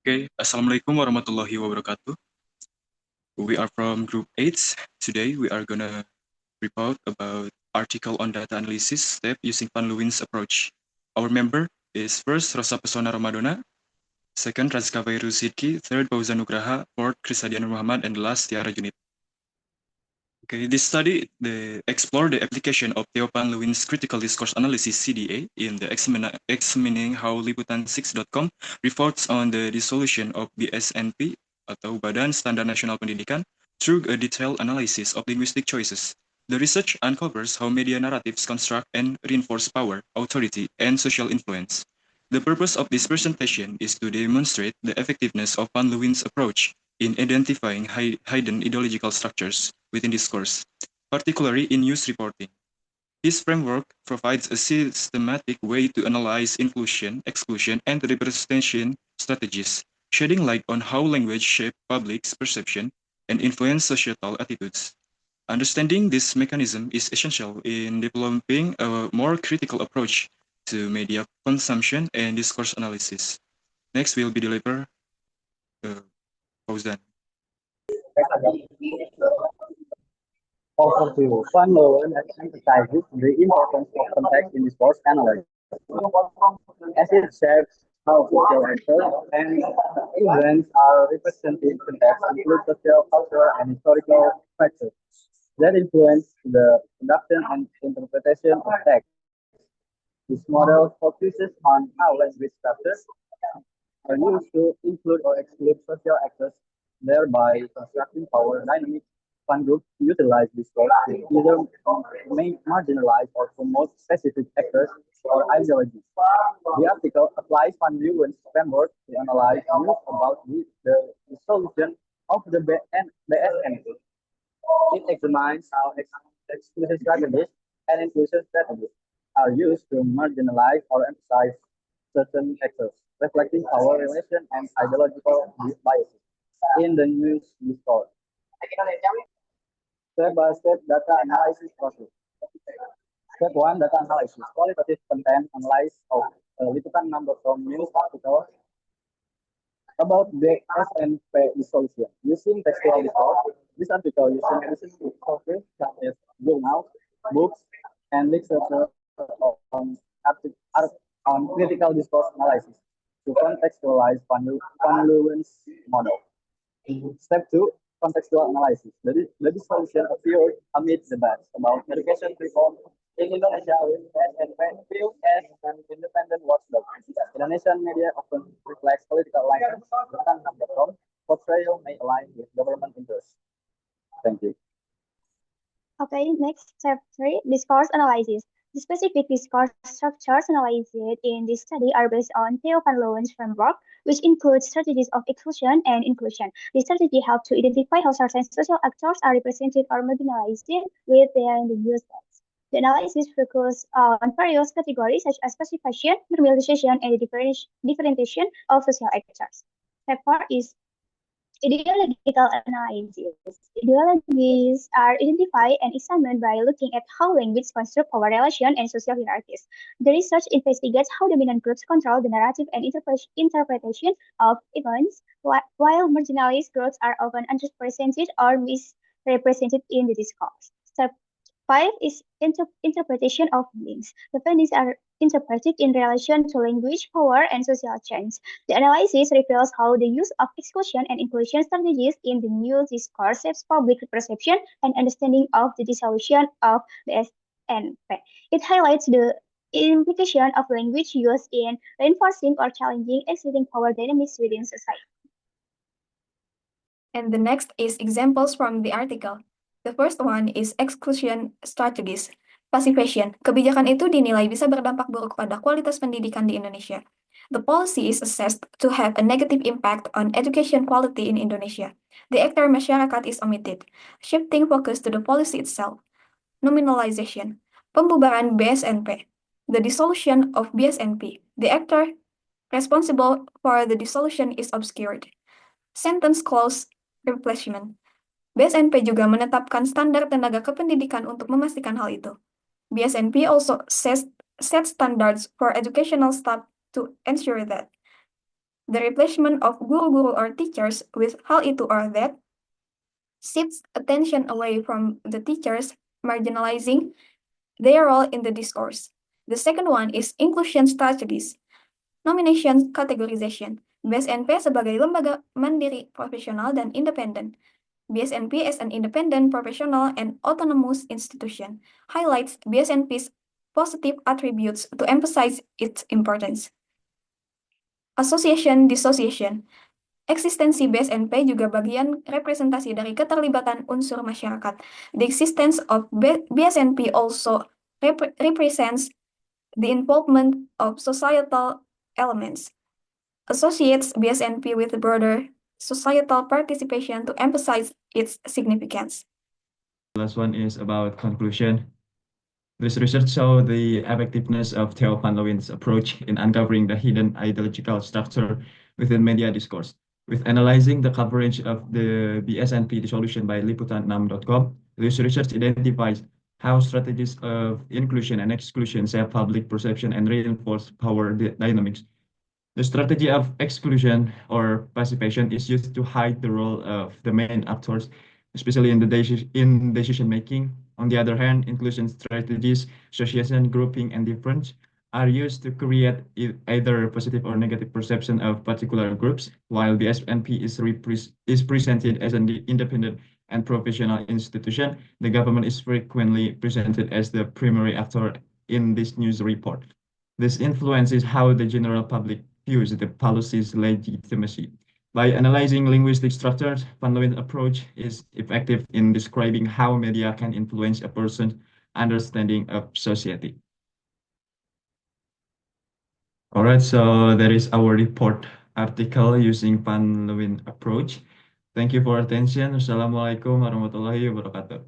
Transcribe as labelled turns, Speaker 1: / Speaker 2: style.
Speaker 1: Okay, Assalamualaikum warahmatullahi wabarakatuh. We are from Group 8. Today we are gonna report about article on data analysis step using Van Leuwen's approach. Our member is first Rosa Pesona Ramadona, second Razka Vairu Sidki, third Fauzan Nugraha, fourth Krisadian Muhammad, and last Tiara Junit. Okay, this study explore the application of Theo Van Leuwen's critical discourse analysis (CDA) in the examining how Liputan6.com reports on the dissolution of BSNP atau Badan Standar Nasional Pendidikan through a detailed analysis of linguistic choices. The research uncovers how media narratives construct and reinforce power, authority, and social influence. The purpose of this presentation is to demonstrate the effectiveness of Van Leuwen's approach in identifying hidden ideological structures within discourse, particularly in news reporting. This framework provides a systematic way to analyze inclusion, exclusion, and representation strategies, shedding light on how language shapes public perception and influence societal attitudes. Understanding this mechanism is essential in developing a more critical approach to media consumption and discourse analysis. Next will be delivered Fauzan.
Speaker 2: Overview. Van Leeuwen emphasizes the importance of context in discourse analysis, as it shapes how social actors and events are represented. Context includes social, cultural, and historical factors that influence the production and interpretation of text. This model focuses on how language structures are used to include or exclude social actors, thereby constructing power dynamics. Fund groups utilize discourse to either marginalize or promote specific actors or ideologies. The article applies Van Leeuwen's framework to analyze news about the dissolution of the BSN. It examines how exclusion strategies and inclusion strategies are used to marginalize or emphasize certain actors, reflecting power relation and ideological biases in the news discourse. Step-by-step data analysis process. Step 1, data analysis. Qualitative content analysis of liputan number from news articles about the SNP dissolution. Using textual discourse, this article using recent sources such as journals, books, and literature on, on critical discourse analysis to contextualize Van Leeuwen's model. Step 2, contextual analysis. The dissolution occurred amid debates about education reform in Indonesia with SNP viewed as an independent watchdog. Indonesian media often reflects political alignments. The portrayal may align with government interests. Thank you.
Speaker 3: Okay, next step 3, discourse analysis. The specific discourse structures analyzed in this study are based on Theo van Leeuwen's framework, which includes strategies of exclusion and inclusion. This strategy helps to identify how certain social actors are represented or marginalized within the news text. The analysis focuses on various categories such as classification, normalization, and the differentiation of social actors. Step 4 is ideological analysis. Ideologies are identified and examined by looking at how language constructs power relations and social hierarchies. The research investigates how dominant groups control the narrative and interpretation of events, while marginalized groups are often underrepresented or misrepresented in the discourse. Step 5 is interpretation of meanings. The findings are interpreted in relation to language, power, and social change. The analysis reveals how the use of exclusion and inclusion strategies in the news discourse shapes public perception and understanding of the dissolution of the SNP. It highlights the implication of language use in reinforcing or challenging existing power dynamics within society.
Speaker 4: And the next is examples from the article. The first one is exclusion strategies. Passification. Kebijakan itu dinilai bisa berdampak buruk pada kualitas pendidikan di Indonesia. The policy is assessed to have a negative impact on education quality in Indonesia. The actor masyarakat is omitted, shifting focus to the policy itself. Nominalization. Pembubaran BSNP. The dissolution of BSNP. The actor responsible for the dissolution is obscured. Sentence clause replacement. BSNP juga menetapkan standar tenaga kependidikan untuk memastikan hal itu. BSNP also set standards for educational staff to ensure that. The replacement of guru-guru or teachers with hal itu or that shifts attention away from the teachers, marginalizing their role in the discourse. The second one is inclusion strategies. Nomination categorization. BSNP sebagai lembaga mandiri, profesional, dan independen. BSNP as an independent, professional, and autonomous institution highlights BSNP's positive attributes to emphasize its importance. Association dissociation. Eksistensi BSNP juga bagian representasi dari keterlibatan unsur masyarakat. The existence of BSNP also represents the involvement of societal elements, associates BSNP with broader societal participation to emphasize its significance.
Speaker 5: The last one is about conclusion. This research shows the effectiveness of Theo van Leeuwen's approach in uncovering the hidden ideological structure within media discourse. With analyzing the coverage of the BSNP dissolution by liputan6.com, this research identifies how strategies of inclusion and exclusion shape public perception and reinforce power dynamics. The strategy of exclusion or passivation is used to hide the role of the main actors, especially in decision making. On the other hand, inclusion strategies, association, grouping, and difference are used to create either positive or negative perception of particular groups, while the SNP is presented as an independent and professional institution. The government is frequently presented as the primary actor in this news report. This influences how the general public views the policy's legitimacy. By analyzing linguistic structures, Van Leeuwen's approach is effective in describing how media can influence a person's understanding of society. All right, so that is our report article using Van Leeuwen approach. Thank you for attention. Wassalamualaikum warahmatullahi wabarakatuh.